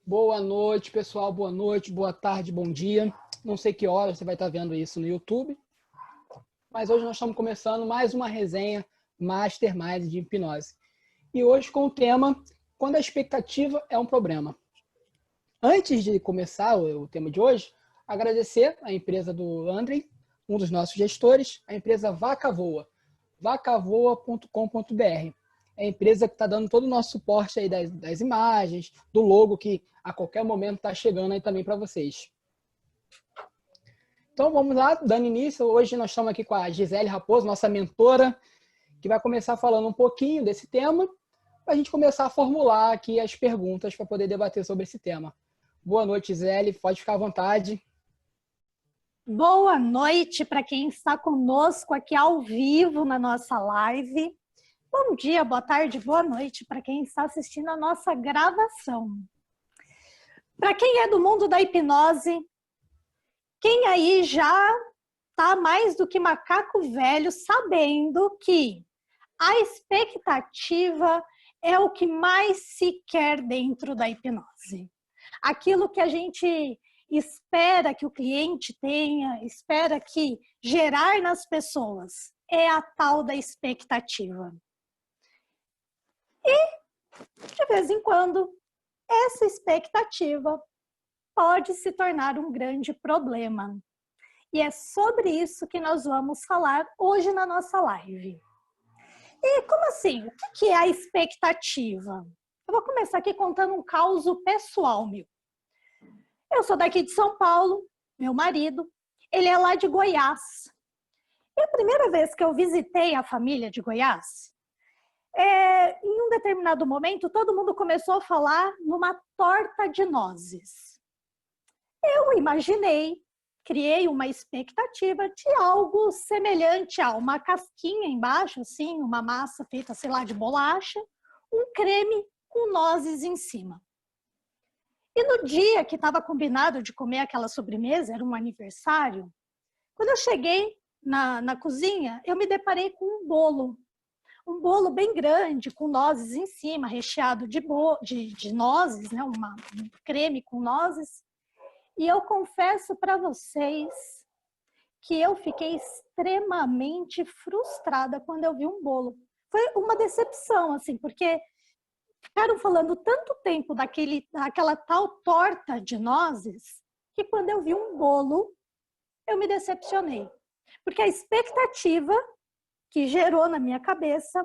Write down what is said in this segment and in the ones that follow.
Boa noite, pessoal. Boa noite, boa tarde, bom dia. Não sei que hora você vai estar vendo isso no YouTube, mas hoje nós estamos começando mais uma resenha Mastermind de hipnose. E hoje com o tema Quando a expectativa é um problema. Antes de começar o tema de hoje, agradecer a empresa do Andrei, um dos nossos gestores, a empresa Vaca Voa, vacavoa.com.br. É a empresa que está dando todo o nosso suporte aí das imagens, do logo que a qualquer momento está chegando aí também para vocês. Então vamos lá, dando início. Hoje nós estamos aqui com a Gisele Raposo, nossa mentora, que vai começar falando um pouquinho desse tema, para a gente começar a formular aqui as perguntas para poder debater sobre esse tema. Boa noite, Gisele, pode ficar à vontade. Boa noite para quem está conosco aqui ao vivo na nossa live. Bom dia, boa tarde, boa noite para quem está assistindo a nossa gravação. Para quem é do mundo da hipnose, quem aí já está mais do que macaco velho sabendo que a expectativa é o que mais se quer dentro da hipnose. Aquilo que a gente espera que o cliente tenha, espera que gerar nas pessoas, é a tal da expectativa. E, de vez em quando, essa expectativa pode se tornar um grande problema. E é sobre isso que nós vamos falar hoje na nossa live. E como assim? O que é a expectativa? Eu vou começar aqui contando um caso pessoal meu. Eu sou daqui de São Paulo, meu marido, ele é lá de Goiás. E a primeira vez que eu visitei a família de Goiás, em um determinado momento, todo mundo começou a falar numa torta de nozes. Eu imaginei, criei uma expectativa de algo semelhante a uma casquinha embaixo, assim, uma massa feita, sei lá, de bolacha, um creme com nozes em cima. E no dia que estava combinado de comer aquela sobremesa, era um aniversário, quando eu cheguei na cozinha, eu me deparei com um bolo bem grande, com nozes em cima, recheado de nozes, né? Um creme com nozes. E eu confesso para vocês que eu fiquei extremamente frustrada quando eu vi um bolo. Foi uma decepção, assim, porque ficaram falando tanto tempo daquela tal torta de nozes, que quando eu vi um bolo, eu me decepcionei. Porque a expectativa que gerou na minha cabeça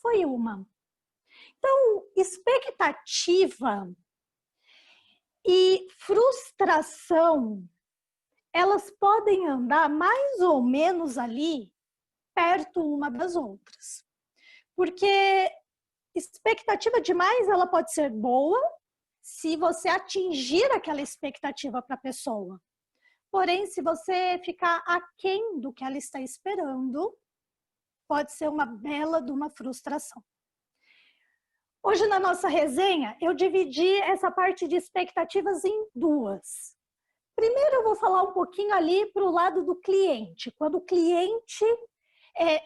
foi uma. Então, expectativa e frustração, elas podem andar mais ou menos ali, perto uma das outras. Porque expectativa demais, ela pode ser boa se você atingir aquela expectativa para a pessoa. Porém, se você ficar aquém do que ela está esperando, pode ser uma bela de uma frustração. Hoje na nossa resenha, eu dividi essa parte de expectativas em duas. Primeiro eu vou falar um pouquinho ali para o lado do cliente, quando o cliente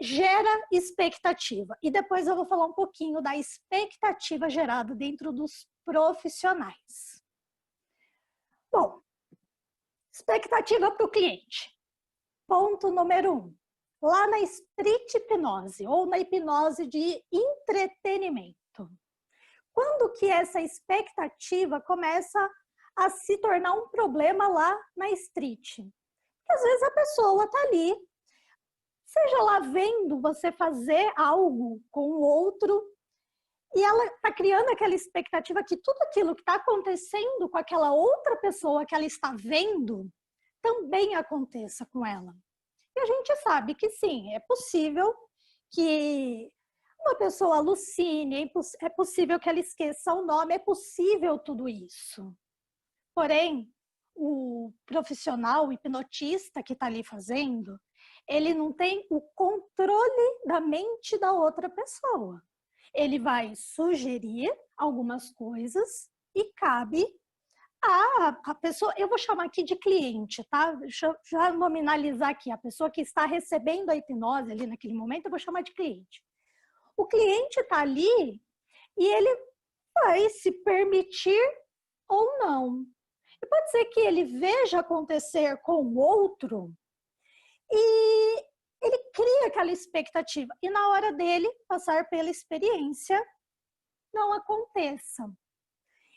gera expectativa. E depois eu vou falar um pouquinho da expectativa gerada dentro dos profissionais. Bom, expectativa para o cliente. Ponto número 1. Lá na street hipnose ou na hipnose de entretenimento. Quando que essa expectativa começa a se tornar um problema lá na street? Porque às vezes a pessoa está ali, seja lá vendo você fazer algo com o outro, e ela está criando aquela expectativa que tudo aquilo que está acontecendo com aquela outra pessoa que ela está vendo, também aconteça com ela. E a gente sabe que sim, é possível que uma pessoa alucine, é possível que ela esqueça o nome, é possível tudo isso. Porém, o profissional, o hipnotista que está ali fazendo, ele não tem o controle da mente da outra pessoa. Ele vai sugerir algumas coisas e cabe a pessoa, eu vou chamar aqui de cliente, tá? Deixa eu já nominalizar aqui, a pessoa que está recebendo a hipnose ali naquele momento, eu vou chamar de cliente. O cliente está ali e ele vai se permitir ou não. E pode ser que ele veja acontecer com o outro e ele cria aquela expectativa. E na hora dele passar pela experiência, não aconteça.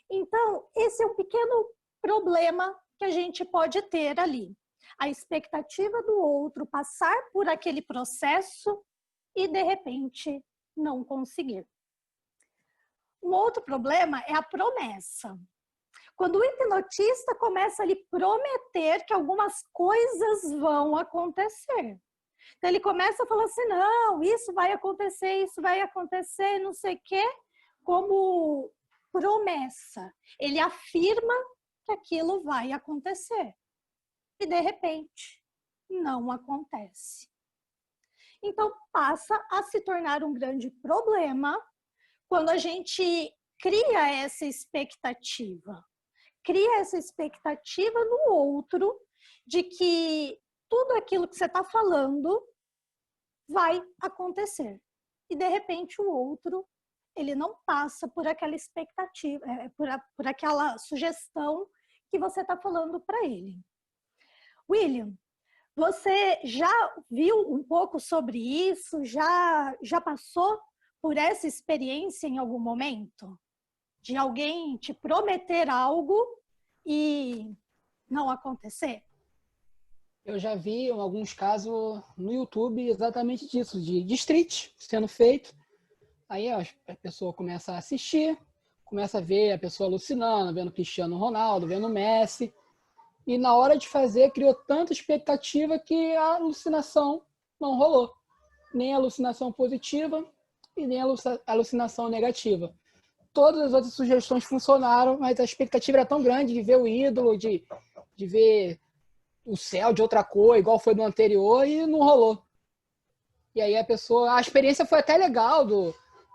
Então, esse é um pequeno problema que a gente pode ter ali. A expectativa do outro passar por aquele processo e, de repente, não conseguir. Um outro problema é a promessa. Quando o hipnotista começa a lhe prometer que algumas coisas vão acontecer. Então, ele começa a falar assim, não, isso vai acontecer, não sei o quê, como promessa. Ele afirma que aquilo vai acontecer. E, de repente, não acontece. Então, passa a se tornar um grande problema quando a gente cria essa expectativa. Cria essa expectativa no outro de que tudo aquilo que você está falando vai acontecer. E, de repente, o outro, ele não passa por aquela expectativa, por aquela sugestão que você está falando para ele. William, você já viu um pouco sobre isso? Já passou por essa experiência em algum momento? De alguém te prometer algo e não acontecer? Eu já vi em alguns casos no YouTube exatamente disso, de street sendo feito. Aí a pessoa começa a assistir, começa a ver a pessoa alucinando, vendo Cristiano Ronaldo, vendo Messi. E na hora de fazer, criou tanta expectativa que a alucinação não rolou. Nem a alucinação positiva e nem a alucinação negativa. Todas as outras sugestões funcionaram, mas a expectativa era tão grande de ver o ídolo, de ver o céu de outra cor, igual foi no anterior, e não rolou. E aí a experiência foi até legal, do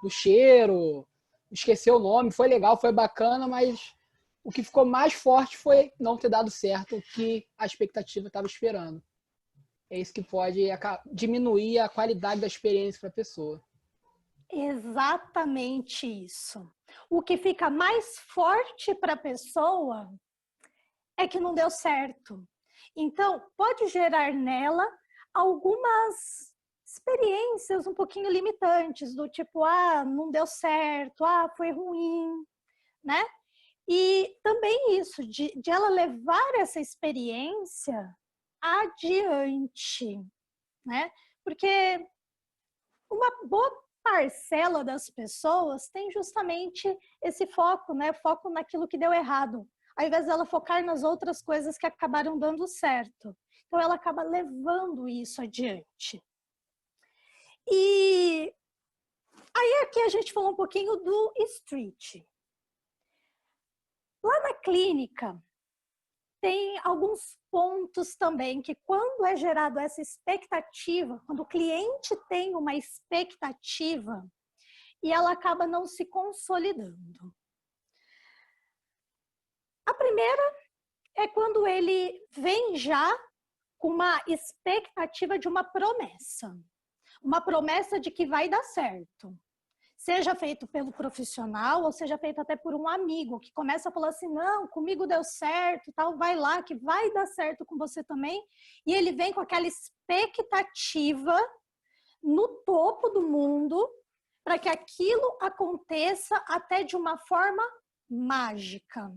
cheiro, esqueceu o nome, foi legal, foi bacana, mas o que ficou mais forte foi não ter dado certo o que a expectativa estava esperando. É isso que pode diminuir a qualidade da experiência para a pessoa. Exatamente isso. O que fica mais forte para a pessoa é que não deu certo. Então, pode gerar nela algumas experiências um pouquinho limitantes, do tipo, não deu certo, foi ruim, né? E também isso, de ela levar essa experiência adiante, né? Porque uma boa parcela das pessoas tem justamente esse foco, né? Foco naquilo que deu errado, ao invés dela focar nas outras coisas que acabaram dando certo. Então, ela acaba levando isso adiante. E aí aqui a gente falou um pouquinho do street. Lá na clínica, tem alguns pontos também que quando é gerado essa expectativa, quando o cliente tem uma expectativa e ela acaba não se consolidando. A primeira é quando ele vem já com uma expectativa de uma promessa de que vai dar certo. Seja feito pelo profissional ou seja feito até por um amigo que começa a falar assim, não, comigo deu certo, tal, vai lá que vai dar certo com você também. E ele vem com aquela expectativa no topo do mundo para que aquilo aconteça até de uma forma mágica.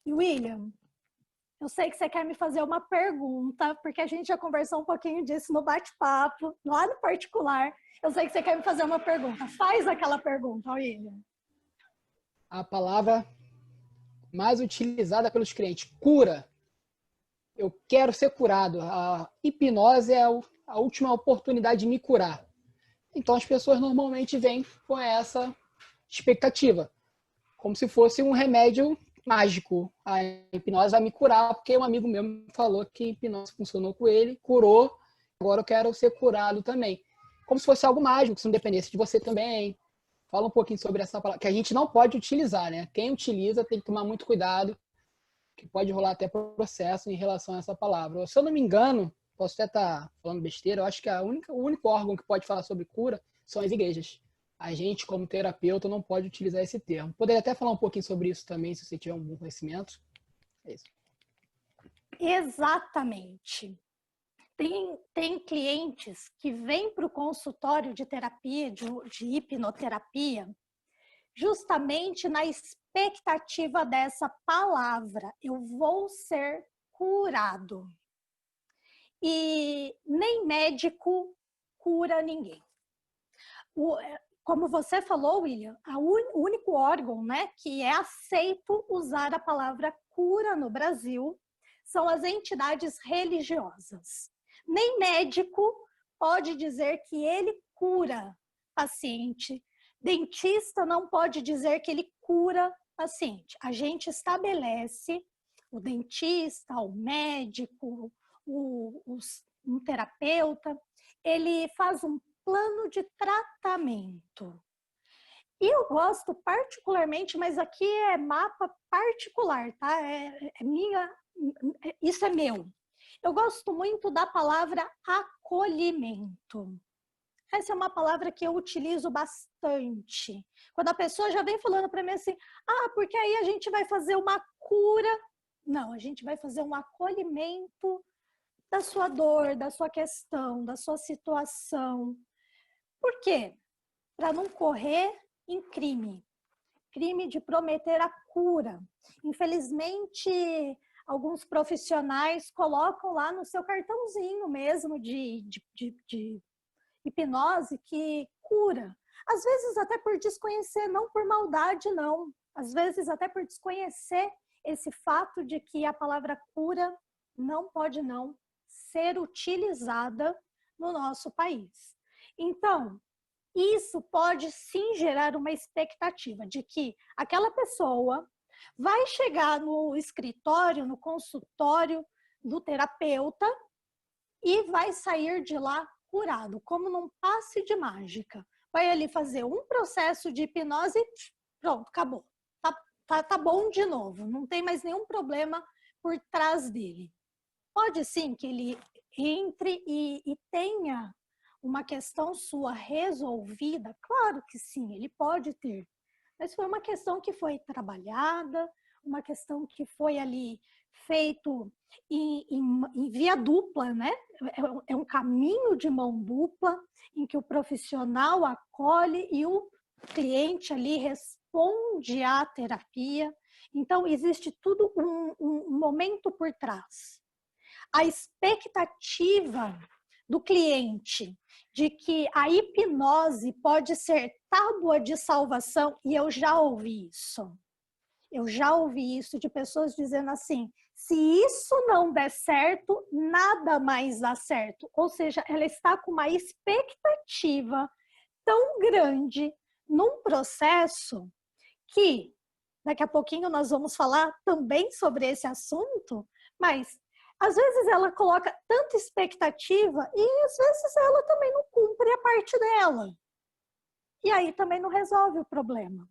E William, eu sei que você quer me fazer uma pergunta, porque a gente já conversou um pouquinho disso no bate-papo, lá no particular. Eu sei que você quer me fazer uma pergunta. Faz aquela pergunta, William. A palavra mais utilizada pelos clientes, cura. Eu quero ser curado. A hipnose é a última oportunidade de me curar. Então as pessoas normalmente vêm com essa expectativa, como se fosse um remédio mágico. A hipnose vai me curar, porque um amigo meu me falou que a hipnose funcionou com ele, curou, agora eu quero ser curado também. Como se fosse algo mágico, se não dependesse de você também. Fala um pouquinho sobre essa palavra, que a gente não pode utilizar, né? Quem utiliza tem que tomar muito cuidado, que pode rolar até processo em relação a essa palavra. Se eu não me engano, posso até estar falando besteira, eu acho que o único órgão que pode falar sobre cura são as igrejas. a gente, como terapeuta, não pode utilizar esse termo. Poderia até falar um pouquinho sobre isso também, se você tiver algum conhecimento. É isso. Exatamente. Tem clientes que vêm para o consultório de terapia, de hipnoterapia, justamente na expectativa dessa palavra, eu vou ser curado. E nem médico cura ninguém. Como você falou, William, o único órgão, né, que é aceito usar a palavra cura no Brasil são as entidades religiosas. Nem médico pode dizer que ele cura paciente. Dentista não pode dizer que ele cura paciente. A gente estabelece, o dentista, o médico, um terapeuta, ele faz um plano de tratamento. E eu gosto particularmente, mas aqui é mapa particular, tá? Isso é meu. Eu gosto muito da palavra acolhimento. Essa é uma palavra que eu utilizo bastante. Quando a pessoa já vem falando para mim assim, porque aí a gente vai fazer uma cura. Não, a gente vai fazer um acolhimento da sua dor, da sua questão, da sua situação. Por quê? Para não correr em crime. Crime de prometer a cura. Infelizmente, alguns profissionais colocam lá no seu cartãozinho mesmo de hipnose que cura. Às vezes até por desconhecer, não por maldade, não. Às vezes até por desconhecer esse fato de que a palavra cura não pode não ser utilizada no nosso país. Então, isso pode sim gerar uma expectativa de que aquela pessoa vai chegar no escritório, no consultório do terapeuta e vai sair de lá curado, como num passe de mágica. Vai ali fazer um processo de hipnose e pronto, acabou. Tá bom de novo, não tem mais nenhum problema por trás dele. Pode sim que ele entre e tenha uma questão sua resolvida? Claro que sim, ele pode ter. Mas foi uma questão que foi trabalhada, uma questão que foi ali feito em via dupla, né? É um caminho de mão dupla em que o profissional acolhe e o cliente ali responde à terapia. Então, existe tudo um momento por trás. A expectativa do cliente de que a hipnose pode ser tábua de salvação, e eu já ouvi isso. Eu já ouvi isso de pessoas dizendo assim, se isso não der certo, nada mais dá certo. Ou seja, ela está com uma expectativa tão grande num processo que, daqui a pouquinho nós vamos falar também sobre esse assunto, mas às vezes ela coloca tanta expectativa e às vezes ela também não cumpre a parte dela. E aí também não resolve o problema.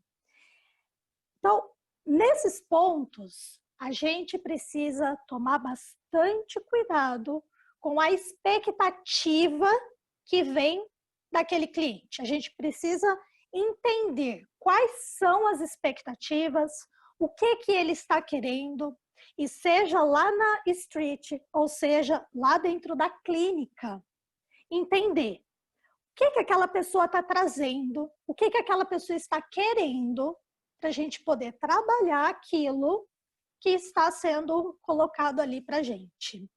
Então, nesses pontos, a gente precisa tomar bastante cuidado com a expectativa que vem daquele cliente. A gente precisa entender quais são as expectativas, o que ele está querendo, e seja lá na street, ou seja, lá dentro da clínica, entender o que aquela pessoa está trazendo, o que aquela pessoa está querendo, para a gente poder trabalhar aquilo que está sendo colocado ali para a gente.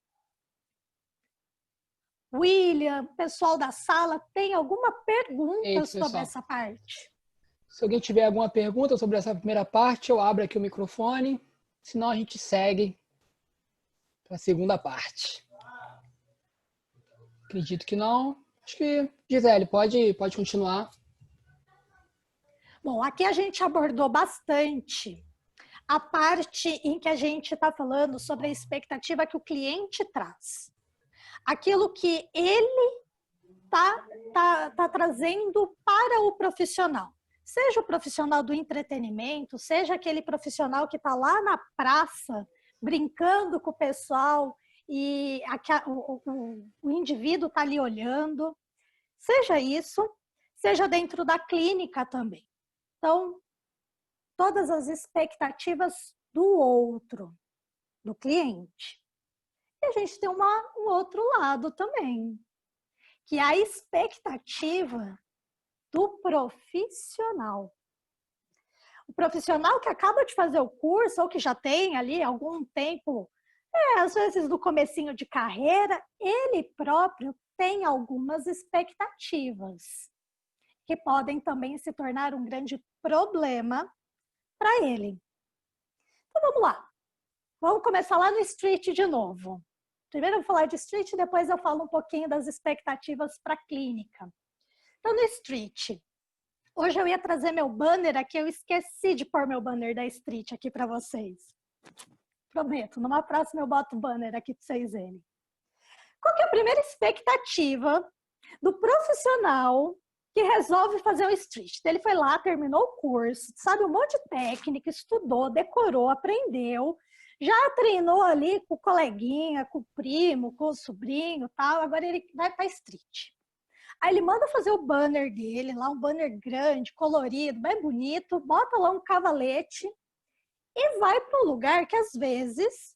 William, pessoal da sala, tem alguma pergunta sobre essa parte? Se alguém tiver alguma pergunta sobre essa primeira parte, eu abro aqui o microfone. Senão a gente segue para a segunda parte. Acredito que não. Acho que, Gisele, pode continuar. Bom, aqui a gente abordou bastante a parte em que a gente está falando sobre a expectativa que o cliente traz. Aquilo que ele está trazendo para o profissional. Seja o profissional do entretenimento, seja aquele profissional que está lá na praça, brincando com o pessoal e o indivíduo está ali olhando. Seja isso, seja dentro da clínica também. Então, todas as expectativas do outro, do cliente. E a gente tem um outro lado também, que é a expectativa do profissional. O profissional que acaba de fazer o curso, ou que já tem ali algum tempo, às vezes no comecinho de carreira, ele próprio tem algumas expectativas, que podem também se tornar um grande problema para ele. Então vamos lá. Vamos começar lá no street de novo. Primeiro eu vou falar de street, depois eu falo um pouquinho das expectativas para a clínica. Então no street, hoje eu ia trazer meu banner aqui, eu esqueci de pôr meu banner da street aqui para vocês. Prometo, numa próxima eu boto o banner aqui para vocês verem. Qual que é a primeira expectativa do profissional que resolve fazer o street? Ele foi lá, terminou o curso, sabe um monte de técnica, estudou, decorou, aprendeu, já treinou ali com o coleguinha, com o primo, com o sobrinho e tal, agora ele vai para street. Aí ele manda fazer o banner dele, lá um banner grande, colorido, bem bonito, bota lá um cavalete e vai para um lugar que às vezes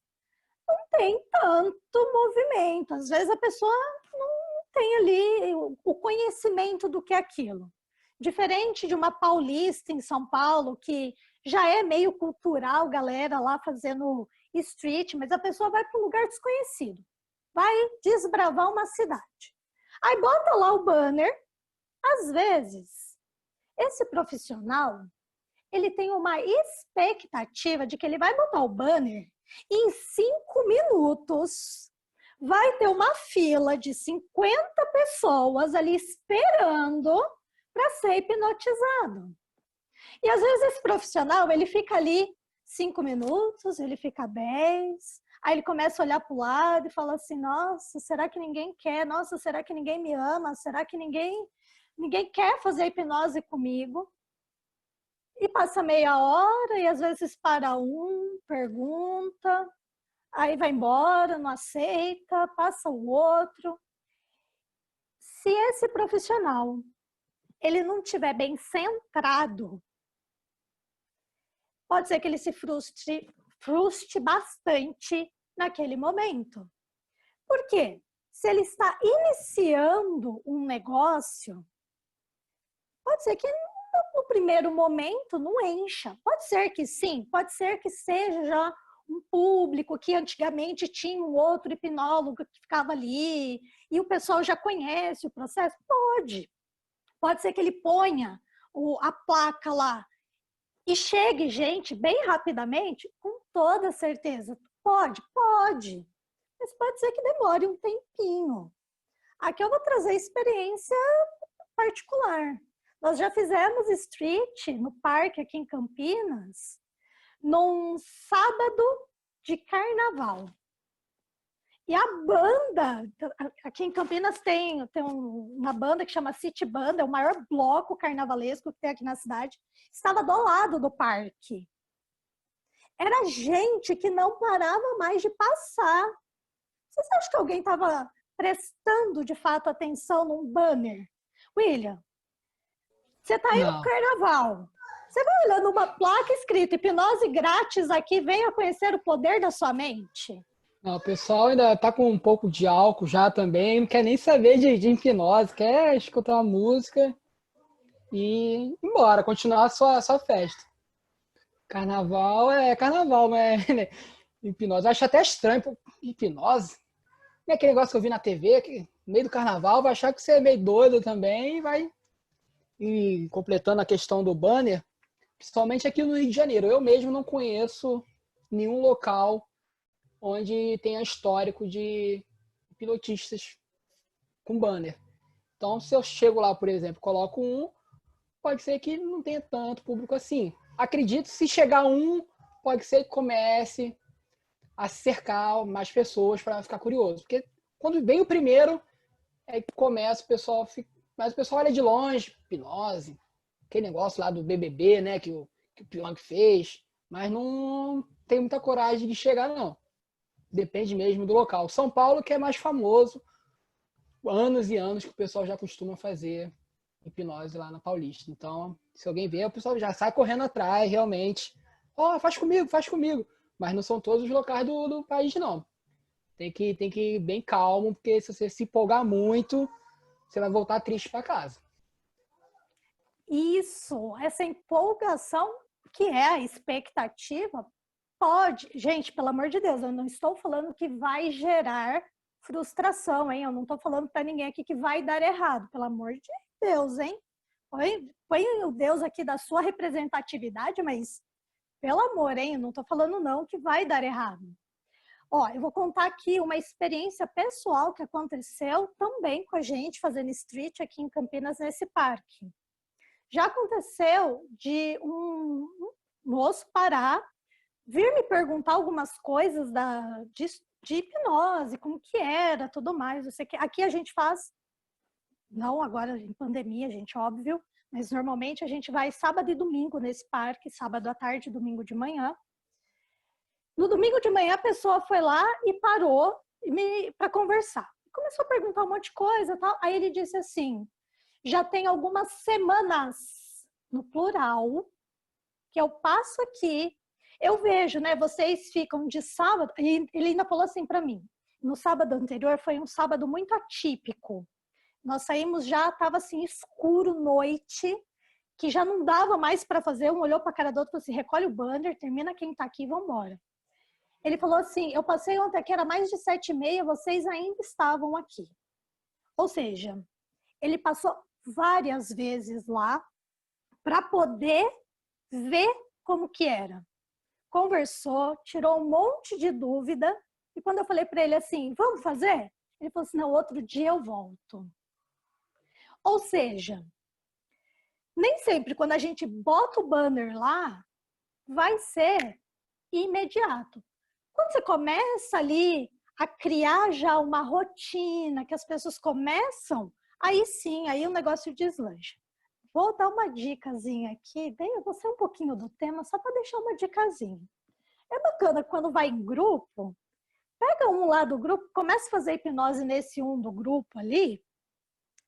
não tem tanto movimento. Às vezes a pessoa não tem ali o conhecimento do que é aquilo. Diferente de uma paulista em São Paulo, que já é meio cultural, galera lá fazendo street, mas a pessoa vai para um lugar desconhecido. Vai desbravar uma cidade. Aí bota lá o banner. Às vezes, esse profissional, ele tem uma expectativa de que ele vai botar o banner e em 5 minutos vai ter uma fila de 50 pessoas ali esperando para ser hipnotizado. E às vezes esse profissional, ele fica ali 5 minutos, ele fica 10, aí ele começa a olhar para o lado e fala assim, nossa, será que ninguém quer? Nossa, será que ninguém me ama? Será que ninguém quer fazer hipnose comigo? E passa meia hora e às vezes para pergunta, aí vai embora, não aceita, passa o outro. Se esse profissional, ele não estiver bem centrado, pode ser que ele se frustre bastante naquele momento. Por quê? Se ele está iniciando um negócio, pode ser que no primeiro momento não encha. Pode ser que sim, pode ser que seja já um público que antigamente tinha um outro hipnólogo que ficava ali e o pessoal já conhece o processo. Pode ser que ele ponha a placa lá e chegue gente bem rapidamente, com toda certeza. Pode. Mas pode ser que demore um tempinho. Aqui eu vou trazer experiência particular. Nós já fizemos street no parque aqui em Campinas, num sábado de carnaval. E a banda, aqui em Campinas tem uma banda que chama City Banda, é o maior bloco carnavalesco que tem aqui na cidade, estava do lado do parque. Era gente que não parava mais de passar. Vocês acham que alguém estava prestando de fato atenção num banner? William, você está indo pro carnaval. Você vai olhando uma placa escrita hipnose grátis aqui, venha conhecer o poder da sua mente. Não, o pessoal ainda tá com um pouco de álcool já também, não quer nem saber de hipnose, quer escutar uma música e ir embora, continuar a sua festa. Carnaval é carnaval, mas hipnose. Eu acho até estranho, pô, hipnose. Não é aquele negócio que eu vi na TV, que no meio do carnaval vai achar que você é meio doido também e vai completando a questão do banner, principalmente aqui no Rio de Janeiro. Eu mesmo não conheço nenhum local onde tenha histórico de hipnotistas com banner. Então, se eu chego lá, por exemplo, coloco pode ser que não tenha tanto público assim. Acredito, se chegar pode ser que comece a cercar mais pessoas para ficar curioso. Porque quando vem o primeiro, é que começa o pessoal fica. Mas o pessoal olha de longe, hipnose, aquele negócio lá do BBB, né, que o Pyong fez, mas não tem muita coragem de chegar, não. Depende mesmo do local. São Paulo que é mais famoso, anos e anos que o pessoal já costuma fazer hipnose lá na Paulista. Então, se alguém ver, o pessoal já sai correndo atrás, realmente. Ó, faz comigo, faz comigo. Mas não são todos os locais do país, não. Tem que ir bem calmo, porque se você se empolgar muito, você vai voltar triste para casa. Isso, essa empolgação que é a expectativa pode, gente, pelo amor de Deus, eu não estou falando que vai gerar frustração, hein? Eu não estou falando para ninguém aqui que vai dar errado, pelo amor de Deus, hein? Põe o Deus aqui da sua representatividade, mas pelo amor, hein? Eu não estou falando não que vai dar errado. Ó, eu vou contar aqui uma experiência pessoal que aconteceu também com a gente fazendo street aqui em Campinas, nesse parque. Já aconteceu de um moço parar, vir me perguntar algumas coisas de hipnose, como que era, tudo mais. Eu sei que aqui a gente faz, não agora em pandemia, gente, óbvio, mas normalmente a gente vai sábado e domingo nesse parque, sábado à tarde, domingo de manhã. No domingo de manhã a pessoa foi lá e parou para conversar. Começou a perguntar um monte de coisa, tal. Aí ele disse assim: já tem algumas semanas, no plural, que eu passo aqui, eu vejo, né, vocês ficam de sábado, e ele ainda falou assim para mim, no sábado anterior foi um sábado muito atípico, nós saímos já, estava assim, escuro, noite, que já não dava mais para fazer, um olhou para a cara do outro e falou assim, recolhe o banner, termina quem está aqui e vamos embora. Ele falou assim, eu passei ontem aqui, era mais de 7h30, vocês ainda estavam aqui. Ou seja, ele passou várias vezes lá para poder ver como que era. Conversou, tirou um monte de dúvida e quando eu falei para ele assim, vamos fazer? Ele falou assim, não, outro dia eu volto. Ou seja, nem sempre quando a gente bota o banner lá, vai ser imediato. Quando você começa ali a criar já uma rotina, que as pessoas começam, aí sim, aí o negócio deslancha. Vou dar uma dicasinha aqui, eu vou ser um pouquinho do tema, só para deixar uma dicasinha. É bacana quando vai em grupo, pega um lá do grupo, começa a fazer hipnose nesse um do grupo ali,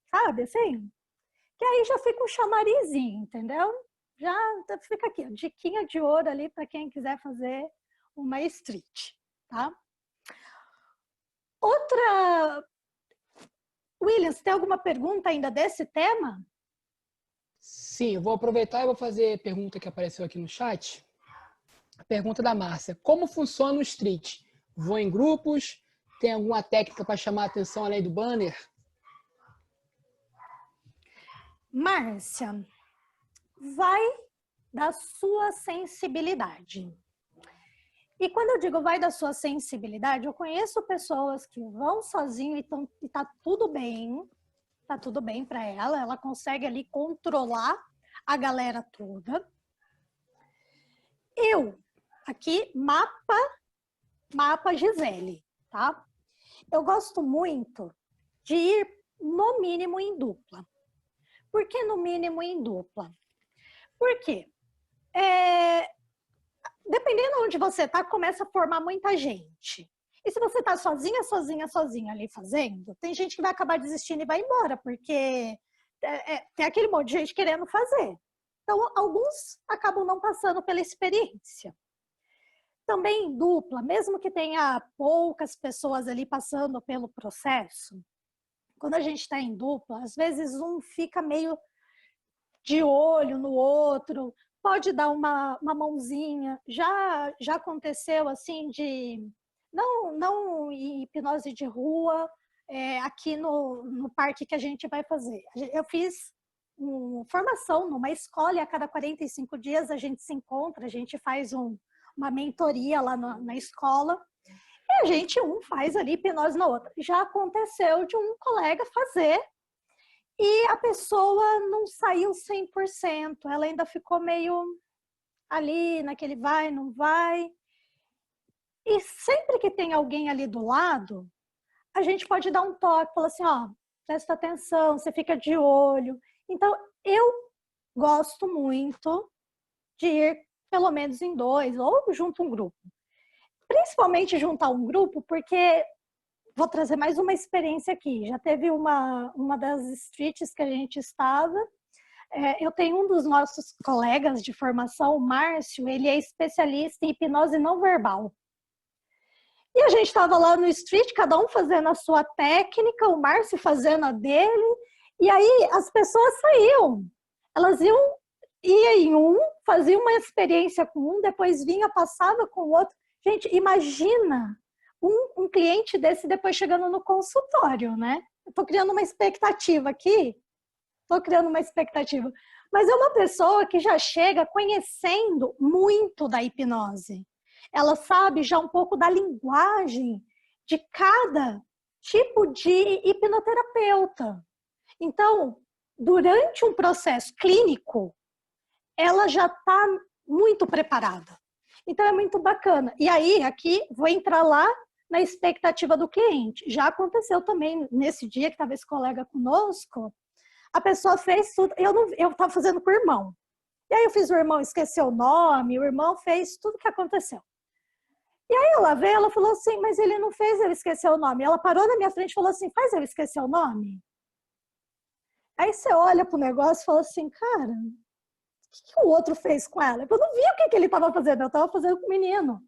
sabe assim? Que aí já fica um chamarizinho, entendeu? Já fica aqui, diquinha de ouro ali para quem quiser fazer uma street, tá? Outra... Williams, tem alguma pergunta ainda desse tema? Sim, eu vou aproveitar e vou fazer a pergunta que apareceu aqui no chat. A pergunta da Márcia. Como funciona o street? Vou em grupos? Tem alguma técnica para chamar a atenção além do banner? Márcia, vai da sua sensibilidade. E quando eu digo vai da sua sensibilidade, eu conheço pessoas que vão sozinho e tá tudo bem para ela consegue ali controlar a galera toda. Eu, aqui, mapa Gisele, tá? Eu gosto muito de ir no mínimo em dupla. Por que no mínimo em dupla? Por quê? Dependendo onde você tá, começa a formar muita gente. E se você tá sozinha ali fazendo, tem gente que vai acabar desistindo e vai embora, porque tem aquele monte de gente querendo fazer. Então, alguns acabam não passando pela experiência. Também em dupla, mesmo que tenha poucas pessoas ali passando pelo processo, quando a gente está em dupla, às vezes um fica meio de olho no outro, pode dar uma mãozinha. Já aconteceu assim de... Não em hipnose de rua, aqui no parque que a gente vai fazer. Eu fiz formação numa escola e a cada 45 dias a gente se encontra, a gente faz uma mentoria lá na escola e a gente faz ali hipnose na outra. Já aconteceu de um colega fazer e a pessoa não saiu 100%, ela ainda ficou meio ali naquele vai, não vai. E sempre que tem alguém ali do lado, a gente pode dar um toque, falar assim, ó, presta atenção, você fica de olho. Então, eu gosto muito de ir pelo menos em 2 ou junto um grupo. Principalmente juntar um grupo, porque vou trazer mais uma experiência aqui. Já teve uma das streets que a gente estava. Eu tenho um dos nossos colegas de formação, o Márcio, ele é especialista em hipnose não verbal. E a gente estava lá no street, cada um fazendo a sua técnica, o Márcio fazendo a dele, e aí as pessoas saíam. Elas ia em um, fazia uma experiência com um, depois vinha, passava com o outro. Gente, imagina um cliente desse depois chegando no consultório, né? Eu tô criando uma expectativa aqui, mas é uma pessoa que já chega conhecendo muito da hipnose. Ela sabe já um pouco da linguagem de cada tipo de hipnoterapeuta. Então, durante um processo clínico, ela já está muito preparada. Então, é muito bacana. E aí, aqui, vou entrar lá na expectativa do cliente. Já aconteceu também, nesse dia que estava esse colega conosco, a pessoa fez tudo. Eu estava fazendo com o irmão. E aí, eu fiz o irmão esquecer o nome, o irmão fez tudo o que aconteceu. E aí, ela veio, ela falou assim, mas ele não fez eu esquecer o nome. Ela parou na minha frente e falou assim, faz eu esquecer o nome? Aí, você olha pro negócio e fala assim, cara, o que o outro fez com ela? Eu não vi o que ele estava fazendo, eu estava fazendo com o menino.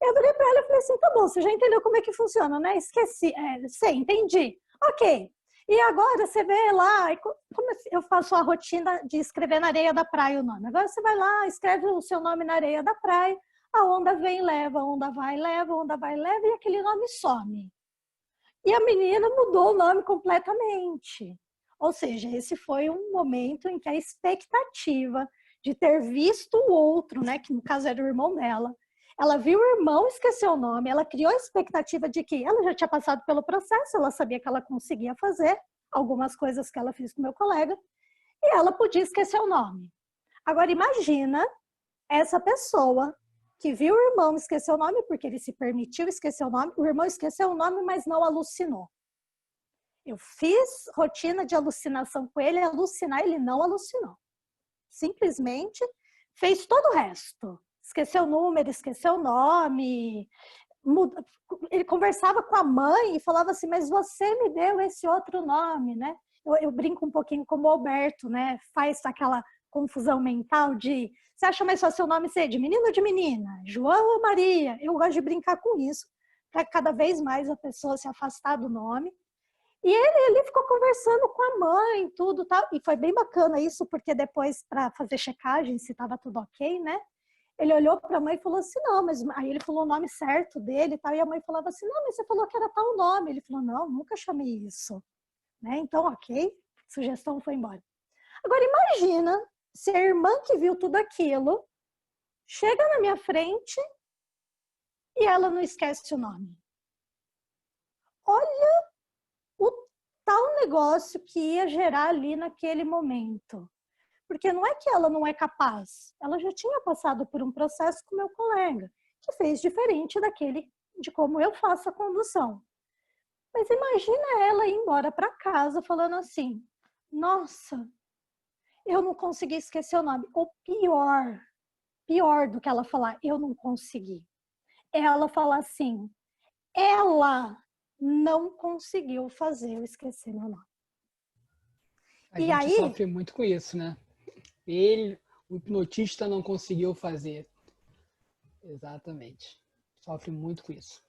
Eu virei para ela e falei assim, tá bom, você já entendeu como é que funciona, né? Esqueci, sei, entendi. Ok. E agora você vê lá, como eu faço a rotina de escrever na areia da praia o nome. Agora você vai lá, escreve o seu nome na areia da praia, a onda vem, leva, a onda vai, leva, a onda vai, leva, e aquele nome some. E a menina mudou o nome completamente. Ou seja, esse foi um momento em que a expectativa de ter visto o outro, né, que no caso era o irmão dela, ela viu o irmão, esqueceu o nome, ela criou a expectativa de que ela já tinha passado pelo processo, ela sabia que ela conseguia fazer algumas coisas que ela fez com o meu colega, e ela podia esquecer o nome. Agora imagina essa pessoa que viu o irmão esquecer o nome, porque ele se permitiu esquecer o nome, o irmão esqueceu o nome, mas não alucinou. Eu fiz rotina de alucinação com ele, alucinar, ele não alucinou. Simplesmente fez todo o resto. Esqueceu o número, esqueceu o nome. Ele conversava com a mãe e falava assim, mas você me deu esse outro nome, né? Eu brinco um pouquinho como o Alberto, né? Faz aquela confusão mental de, você acha mais fácil o nome ser de menino ou de menina? João ou Maria? Eu gosto de brincar com isso, para cada vez mais a pessoa se afastar do nome. E ele ficou conversando com a mãe, tudo tal. E foi bem bacana isso, porque depois, para fazer checagem, se estava tudo ok, né? Ele olhou para a mãe e falou assim, não, mas aí ele falou o nome certo dele e tal. E a mãe falava assim, não, mas você falou que era tal nome. Ele falou, não, nunca chamei isso. Né? Então, ok, sugestão foi embora. Agora, imagina se a irmã que viu tudo aquilo chega na minha frente e ela não esquece o nome. Olha o tal negócio que ia gerar ali naquele momento. Porque não é que ela não é capaz, ela já tinha passado por um processo com meu colega, que fez diferente daquele de como eu faço a condução. Mas imagina ela ir embora para casa falando assim, nossa, eu não consegui esquecer o nome. Ou pior do que ela falar, eu não consegui. Ela fala assim, ela não conseguiu fazer eu esquecer meu nome. A gente sofre muito com isso, né? O hipnotista não conseguiu fazer. Exatamente. Sofre muito com isso.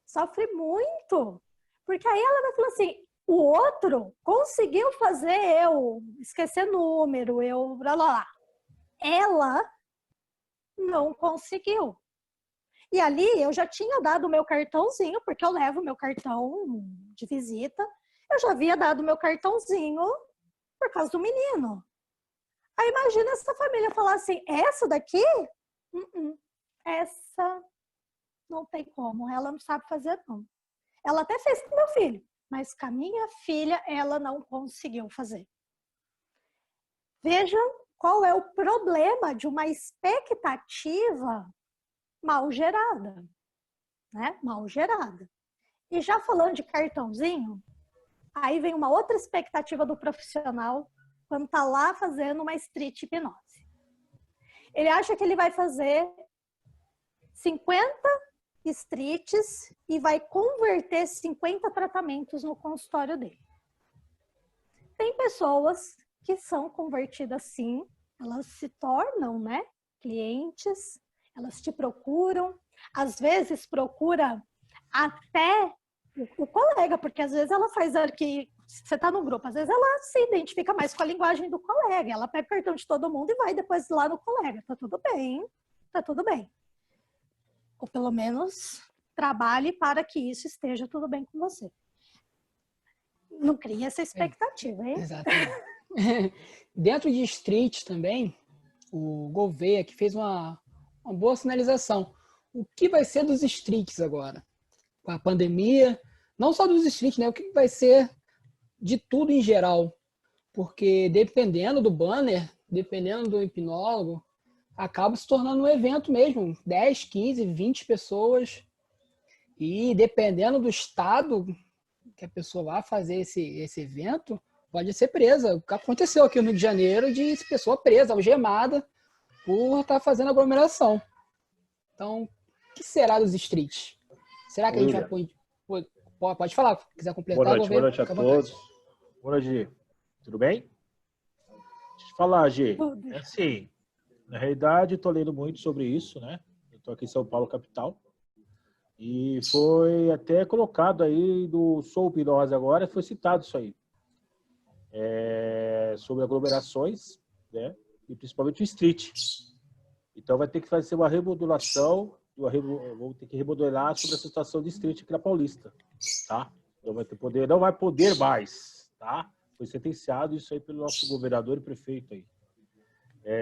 Sofre muito. Porque aí ela vai falar assim, o outro conseguiu fazer eu esquecer número, eu blá blá blá. Ela não conseguiu. E ali eu já tinha dado o meu cartãozinho, porque eu levo meu cartão de visita. Eu já havia dado o meu cartãozinho por causa do menino. Aí imagina essa família falar assim, essa daqui? Essa não tem como, ela não sabe fazer não. Ela até fez com meu filho, mas com a minha filha ela não conseguiu fazer. Vejam qual é o problema de uma expectativa mal gerada, né? Mal gerada. E já falando de cartãozinho, aí vem uma outra expectativa do profissional quando tá lá fazendo uma street hipnose. Ele acha que ele vai fazer 50 streets e vai converter 50 tratamentos no consultório dele. Tem pessoas que são convertidas sim, elas se tornam, né, clientes, elas te procuram, às vezes procura até o colega, porque às vezes ela faz que você está no grupo, às vezes ela se identifica mais com a linguagem do colega, ela pega o cartão de todo mundo e vai depois lá no colega, tá tudo bem, tá tudo bem. Ou pelo menos trabalhe para que isso esteja tudo bem com você. Não cria essa expectativa, hein? Exatamente. Dentro de street também, o Gouveia que fez uma boa sinalização. O que vai ser dos streets agora? Com a pandemia, não só dos streets, né? O que vai ser de tudo em geral? Porque dependendo do banner, dependendo do hipnólogo, acaba se tornando um evento mesmo. 10, 15, 20 pessoas. E dependendo do estado que a pessoa vai fazer esse evento, pode ser presa. O que aconteceu aqui no Rio de Janeiro de pessoa presa, algemada, por estar fazendo aglomeração. Então, o que será dos streets? Será que a gente vai... Pode falar, se quiser completar. Boa noite a todos. Boa noite, Gi. Tudo bem? Deixa eu te falar, Gi. É assim, na realidade, estou lendo muito sobre isso, né? Eu estou aqui em São Paulo, capital. E foi até colocado aí do Sou Hipnose agora, foi citado isso aí. Sobre aglomerações, né? E principalmente o street. Então vai ter que fazer uma remodulação, vou ter que remodelar sobre a situação de street aqui na Paulista, tá? Não vai poder mais, tá? Foi sentenciado isso aí pelo nosso governador e prefeito aí,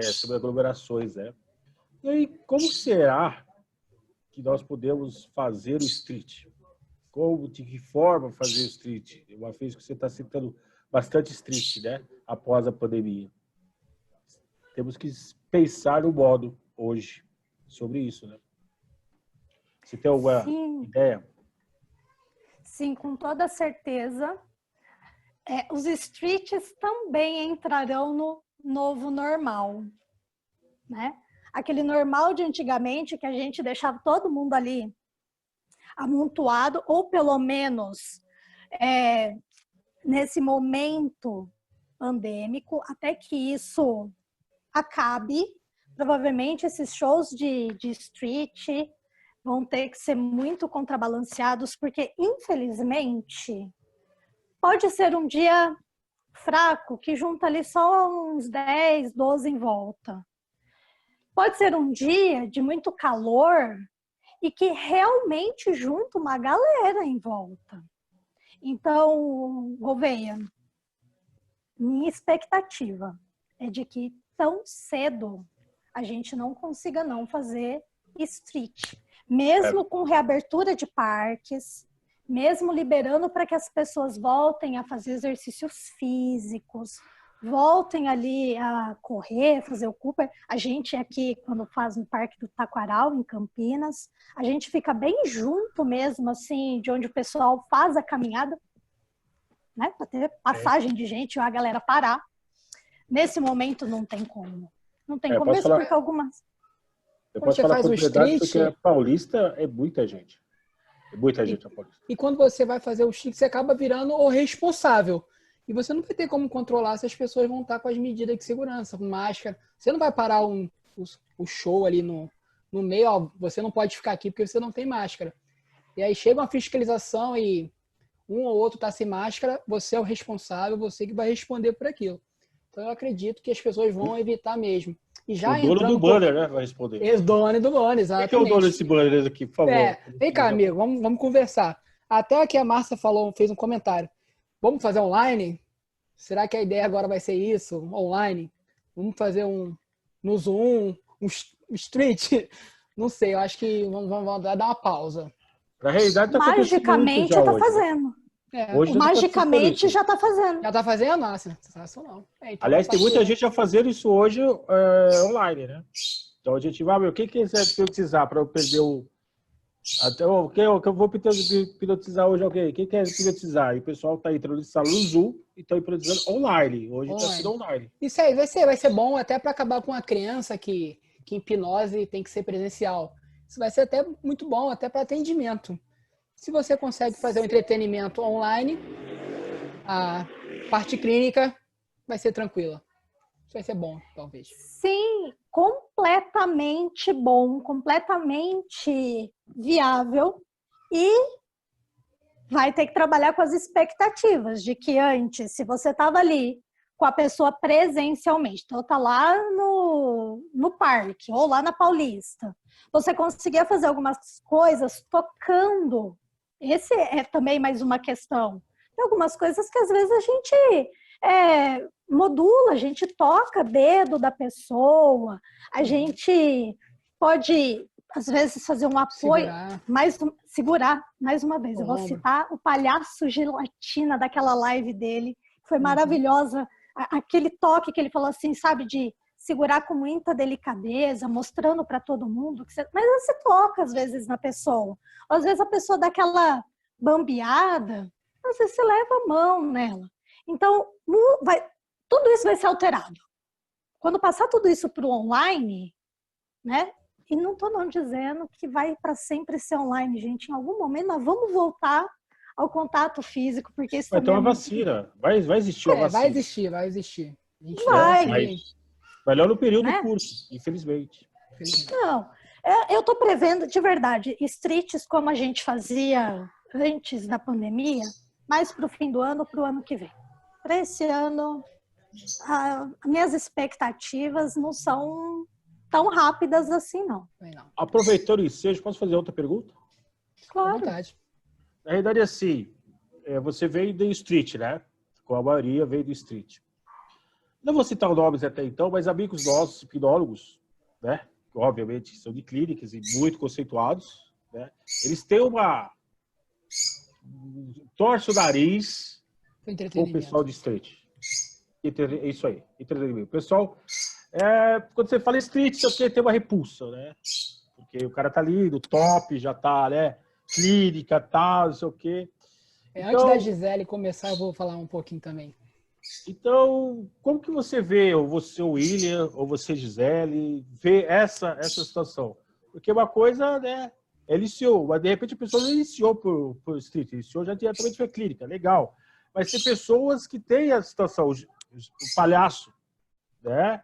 sobre aglomerações, né? E aí, como será que nós podemos fazer o street? De que forma fazer o street? Uma vez que você está citando bastante street, né? Após a pandemia. Temos que pensar no modo hoje sobre isso, né? Você tem alguma ideia? Sim, com toda certeza. Os streets também entrarão no novo normal, né? Aquele normal de antigamente que a gente deixava todo mundo ali amontoado, ou pelo menos nesse momento pandêmico, até que isso acabe. Provavelmente esses shows de street vão ter que ser muito contrabalanceados, porque infelizmente pode ser um dia fraco, que junta ali só uns 10, 12 em volta. Pode ser um dia de muito calor e que realmente junta uma galera em volta. Então, Gouveia, minha expectativa é de que tão cedo a gente não consiga não fazer street. Mesmo com reabertura de parques, mesmo liberando para que as pessoas voltem a fazer exercícios físicos, voltem ali a correr, fazer o Cooper. A gente aqui, quando faz no Parque do Taquaral, em Campinas, a gente fica bem junto mesmo, assim, de onde o pessoal faz a caminhada, né? Para ter passagem de gente, a galera parar. Nesse momento não tem como. Não tem como mesmo, porque algumas... Eu posso falar com propriedade porque a Paulista é muita gente. É muita gente a Paulista. E quando você vai fazer o street, você acaba virando o responsável. E você não vai ter como controlar se as pessoas vão estar com as medidas de segurança, com máscara. Você não vai parar o show ali no meio, ó, você não pode ficar aqui porque você não tem máscara. E aí chega uma fiscalização e um ou outro está sem máscara, você é o responsável, você que vai responder por aquilo. Então eu acredito que as pessoas vão evitar mesmo. E já o dono do banner, né, vai responder. O dono do banner, exatamente. Quem é o dono desse banner aqui, por favor? Vem cá, amigo, vamos conversar. Até aqui a Márcia fez um comentário. Vamos fazer online? Será que a ideia agora vai ser isso? Online? Vamos fazer no Zoom, um street? Não sei, eu acho que vamos dar uma pausa. Na realidade, magicamente está fazendo. Magicamente já está fazendo. Já está fazendo? Nossa, sensacional. Então, aliás, tem muita gente já fazendo isso hoje online, né? Então a gente vai ver o que você hipnotizar para eu perder o... Até o que eu vou hipnotizar hoje alguém. Quem quer hipnotizar? E o pessoal está entrando no salão Zoom e está hipnotizando online. Hoje está sendo online. Isso aí vai ser bom até para acabar com a crença que hipnose tem que ser presencial. Isso vai ser até muito bom, até para atendimento. Se você consegue fazer o entretenimento online, a parte clínica vai ser tranquila. Isso vai ser bom, talvez. Sim, completamente bom, completamente viável e vai ter que trabalhar com as expectativas de que antes, se você estava ali com a pessoa presencialmente, então tá lá no parque ou lá na Paulista, você conseguia fazer algumas coisas tocando. Esse é também mais uma questão. Tem algumas coisas que às vezes a gente modula, a gente toca dedo da pessoa, a gente pode, às vezes, fazer um apoio, segurar, mais uma vez, eu vou citar o palhaço gelatina daquela live dele, que foi maravilhosa, aquele toque que ele falou assim, sabe, de segurar com muita delicadeza, mostrando para todo mundo, mas você toca às vezes na pessoa, ou às vezes a pessoa dá aquela bambeada, às vezes você leva a mão nela. Então, tudo isso vai ser alterado. Quando passar tudo isso para o online, né? E não estou não dizendo que vai para sempre ser online, gente. Em algum momento nós vamos voltar ao contato físico, porque isso vai ter uma muito... vacina. Vai existir uma vacina. Vai existir. Melhor no período do curso, infelizmente. Não, eu estou prevendo, de verdade, streets como a gente fazia antes da pandemia, mais para o fim do ano, para o ano que vem. Para esse ano, minhas expectativas não são tão rápidas assim, não. Aproveitando o ensejo, posso fazer outra pergunta? Claro. Na realidade, assim, você veio do street, né? Com a maioria veio do street. Não vou citar nomes até então, mas amigos nossos, hipnólogos, né? Que obviamente são de clínicas e muito conceituados, né? Eles têm torce o nariz com o pessoal de street. É isso aí, entretenimento. Pessoal, quando você fala street, você tem uma repulsa, né? Porque o cara tá ali no top, já tá, né? Clínica, tal, não sei o quê. Antes da Gisele começar, eu vou falar um pouquinho também. Então, como que você vê, ou você, o William, ou você, Gisele, vê essa situação? Porque uma coisa, né, iniciou, mas de repente a pessoa não iniciou por street, iniciou já diretamente para clínica, legal. Mas tem pessoas que têm a situação, o palhaço, né?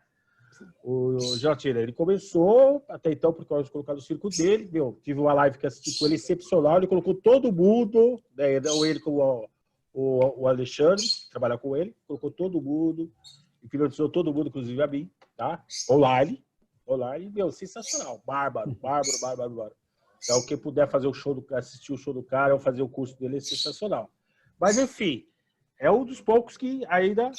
O Jotira, ele começou, até então, por causa de colocar no circo dele, tive uma live que assisti com ele excepcional, ele colocou todo mundo, né, não ele como o Alexandre, que trabalha com ele, colocou todo mundo, hipnotizou todo mundo, inclusive a mim, tá? Online, sensacional, bárbaro. Então, quem puder fazer assistir o show do cara ou fazer o curso dele é sensacional. Mas, enfim, é um dos poucos que ainda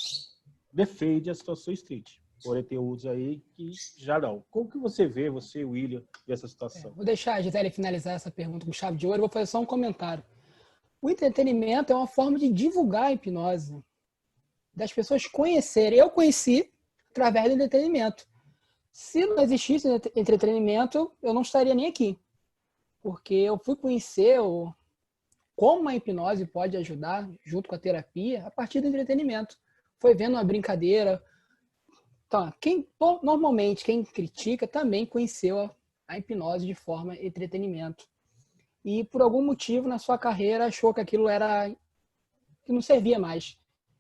defende a situação street. Porém, tem outros aí que já não. Como que você vê, você, William, essa situação? Vou deixar a Gisele finalizar essa pergunta com chave de ouro, vou fazer só um comentário. O entretenimento é uma forma de divulgar a hipnose, das pessoas conhecerem. Eu conheci através do entretenimento. Se não existisse entretenimento, eu não estaria nem aqui. Porque eu fui conhecer como a hipnose pode ajudar, junto com a terapia, a partir do entretenimento. Foi vendo uma brincadeira. Então, normalmente, quem critica também conheceu a hipnose de forma entretenimento. E, por algum motivo, na sua carreira, achou que aquilo que não servia mais.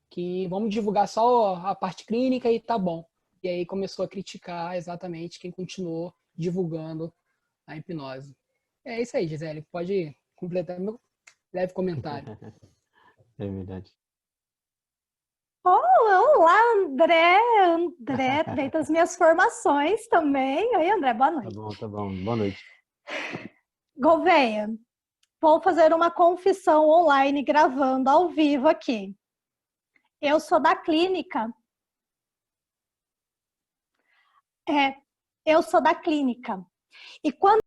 Que vamos divulgar só a parte clínica e tá bom. E aí começou a criticar exatamente quem continuou divulgando a hipnose. É isso aí, Gisele. Pode completar meu leve comentário. É verdade. Olá, André também das minhas formações também. Oi, André, boa noite. Tá bom. Boa noite. Gouveia, vou fazer uma confissão online gravando ao vivo aqui. Eu sou da clínica. Eu sou da clínica. E quando